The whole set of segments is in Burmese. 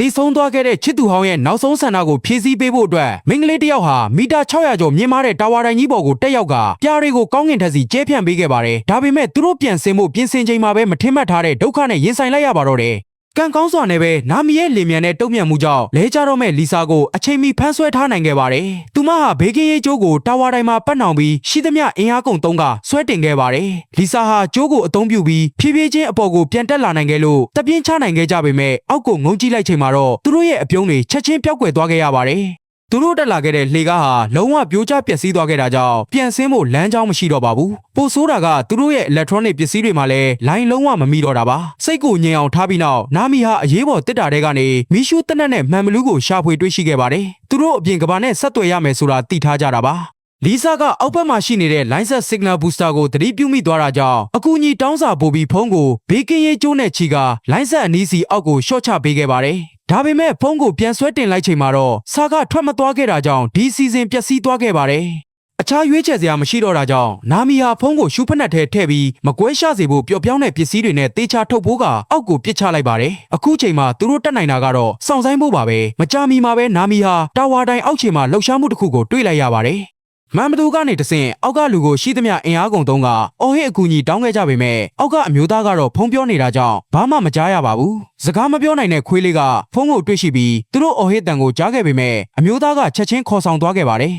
တေဆုံးသွားခဲ့တဲ့ချစ်သူဟောင်းရဲ့နောက်ဆုံးဆန္ဒကိုဖြည့်ဆည်းပေးဖို့အတွက်မိန်းကလေးတစ်ယောက်ဟာမီတာ600ကျော်မြင့်မားတဲ့တာဝါတိုင်ကြီးပေါ်ကိုတက်ရောက်ကပြားတွေကိုကောင်းကင်ထက်စီကျဲဖြန့်ပေးခဲ့ပါတယ်ဒါပေမဲ့သူတို့ပြန်ဆင်းဖို့ပြင်ဆင်ချိန်မှာပဲမထင်မှတ်ထားတဲ့ဒုက္ခနဲ့ရင်ဆိုင်လိုက်ရပါတော့တယ်ကံကောင်းစွာနဲ့ပဲနာမီရဲ့လင်မြန်တဲ့တုံ့ပြန်မှုကြောင့်လဲကျတော့မဲ့လီဆာကိုအချိန်မီဖမ်းဆွဲထားနိုင်ခဲ့ပါတယ်။သူမဟာဘေကင်းရေးကျိုးကိုတာဝါတိုင်မှာပတ်နှောင်ပြီးရှိသမျှအင်အားကုန်သုံးကဆွဲတင်ခဲ့ပါတယ်။လီဆာဟာကျိုးကိုအသုံးပြုပြီးဖြည်းဖြည်းချင်းအပေါ်ကိုပြန်တက်လာနိုင်ခဲ့လို့တပြင်းချနိုင်ခဲ့ကြပေမဲ့အောက်ကိုငုံကြည့်လိုက်ချိန်မှာတော့သူတို့ရဲ့အပြုံးတွေချက်ချင်းပျောက်ကွယ်သွားခဲ့ရပါတယ်။သူတို့တက်လာခဲ့တဲ့လှေကားဟာလုံးဝပြိုကျပျက်စီးသွားခဲ့တာကြောင့်ပြန်ဆင်းဖို့လမ်းကြောင်းမရှိတော့ပါဘူးပိုဆိုးတာကသူတို့ရဲ့ electronic ပစ္စည်းတွေမှာလည်းလိုင်းလုံးဝမမိတော့တာပါစိတ်ကိုငြိမ်အောင်ထားပြီးနောက်နာမီဟာအရေးပေါ်တစ်တာတဲကနေမီရှူးတက်နက်နဲ့မှန်ဘလူးကိုရှာဖွေတွေ့ရှိခဲ့ပါတယ်သူတို့အပြင်ကဘာနဲ့ဆက်သွယ်ရမယ်ဆိုတာသိထားကြတာပါလီဆာကအောက်ဘက်မှာရှိနေတဲ့ line set signal booster ကိုသတိပြုမိသွားတာကြောင့်အကူအညီတောင်းစာပို့ပြီးဖုန်းကိုဘေးကင်းရေးကျိုးနဲ့ချီက line set အနီးစီအောက်ကိုရှော့ချပေးခဲ့ပါတယ်ဒါပေမဲ့ဖုန်းကိုပြန်ဆွဲတင်လိုက်ချိန်မှာတော့စာကထွက်မသွားခဲ့တာကြောင့်ဒီစီစဉ်ပျက်စီးသွားခဲ့ပါတယ်။အခြားရွေးချယ်စရာမရှိတော့တာကြောင့်နာမီဟာဖုန်းကိုရှူဖက်နှက်ထဲထည့်ပြီးမကွဲရှားစေဖို့ပျော့ပြောင်းတဲ့ပစ္စည်းတွေနဲ့တေချာထုတ်ဖို့ကအောက်ကိုပစ်ချလိုက်ပါတယ်။အခုချိန်မှာသူတို့တက်နိုင်တာကတော့စောင့်ဆိုင်ဖို့ပါပဲ။မကြာမီမှာပဲနာမီဟာတာဝါတိုင်အောက်ခြေမှာလှုပ်ရှားမှုတစ်ခုကိုတွေ့လိုက်ရပါတယ်။မန်ဘသူကနေတဆင့်အောက်ကလူကိုရှိသမျှအင်အားကုန်သုံးကအော်ဟစ်အကူအညီတောင်းခဲ့ကြပေမဲ့အောက်ကအမျိုးသားကတော့ဖုန်းပြောနေတာကြောင့်ဘာမှမကြားရပါဘူးစကားမပြောနိုင်တဲ့ခွေးလေးကဖုန်းကိုတွေ့ရှိပြီးသူတို့အော်ဟစ်တန်ကိုကြားခဲ့ပေမဲ့အမျိုးသားကချက်ချင်းခေါ်ဆောင်သွားခဲ့ပါတယ်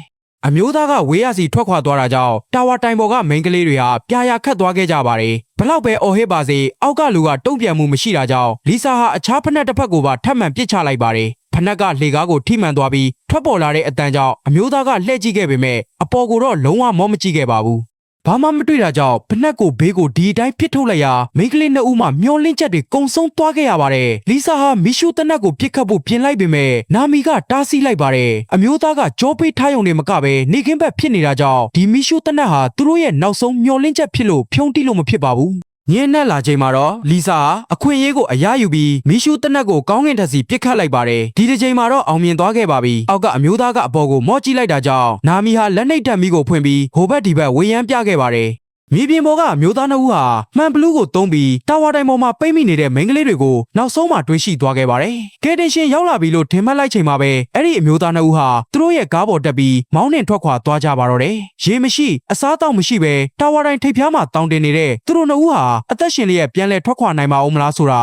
အမျိုးသားကဝေးရစီထွက်ခွာသွားတာကြောင့်တာဝါတိုင်ပေါ်ကမိန်းကလေးတွေဟာပြာရခတ်သွားခဲ့ကြပါတယ်ဘလောက်ပဲအော်ဟစ်ပါစေအောက်ကလူကတုံ့ပြန်မှုမရှိတာကြောင့်လီဆာဟာအခြားဖက်နှက်တစ်ဖက်ကိုပါထပ်မံပစ်ချလိုက်ပါတယ်ဖနက်ကလှေကားကိုထိမှန်သွားပြီးထွက်ပေါ်လာတဲ့အတန်ကြောင့်အမျိုးသားကလှည့်ကြည့်ခဲ့ပေမဲ့အပေါ်ကိုတော့လုံးဝမောမကြည့်ခဲ့ပါဘူးဘာမှမတွေ့တာကြောင့်ဖနက်ကိုဘေးကိုဒီအတိုင်းပစ်ထုတ်လိုက်ရာမိန်းကလေးနှစ်ဦးမှမျောလင့်ချက်တွေကုံဆုံးသွားခဲ့ရပါတယ်လီဆာဟာမီရှူတနက်ကိုပစ်ခတ်ဖို့ပြင်လိုက်ပေမဲ့နာမီကတားဆီးလိုက်ပါတယ်အမျိုးသားကကြောပေးထားရုံနဲ့မကပဲနေခင်းဘက်ဖြစ်နေတာကြောင့်ဒီမီရှူတနက်ဟာသူတို့ရဲ့နောက်ဆုံးမျောလင့်ချက်ဖြစ်လို့ဖြုံးတိလို့မဖြစ်ပါဘူးညင်းနဲ့လာချိန်မှာတော့လီဆာအခွင့်အရေးကိုအရယူပြီးမီရှူတနက်ကိုကောင်းကင်ထက်စီပစ်ခတ်လိုက်ပါတယ်ဒီတစ်ချိန်မှာတော့အောင်မြင်သွားခဲ့ပါပြီအောက်ကအမျိုးသားကအပေါ်ကိုမော့ကြည့်လိုက်တာကြောင့်နာမီဟာလက်နှိပ်တက်မီကိုဖွင့်ပြီးဟိုဘက်ဒီဘက်ဝေယမ်းပြခဲ့ပါတယ်မြေပြင်ပေါ်ကအမျိုးသားနှစ်ဦးဟာမှန်ဘလူးကိုသုံးပြီးတာဝါတိုင်ပေါ်မှာပိတ်မိနေတဲ့မိန်းကလေးတွေကိုနောက်ဆုံးမှတွေ့ရှိသွားခဲ့ပါတယ်။ကယ်တင်ရှင်ရောက်လာပြီလို့ထင်မှတ်လိုက်ချိန်မှာပဲအဲ့ဒီအမျိုးသားနှစ်ဦးဟာသူတို့ရဲ့ကားပေါ်တက်ပြီးမောင်းနှင်ထွက်ခွာသွားကြပါတော့တယ်။ရေမရှိအစားအသောက်မရှိပဲတာဝါတိုင်ထိပ်ဖျားမှာတောင်းတင်နေတဲ့သူတို့နှစ်ဦးဟာအသက်ရှင်လျက်ပြန်လဲထွက်ခွာနိုင်ပါဦးမလားဆိုတာ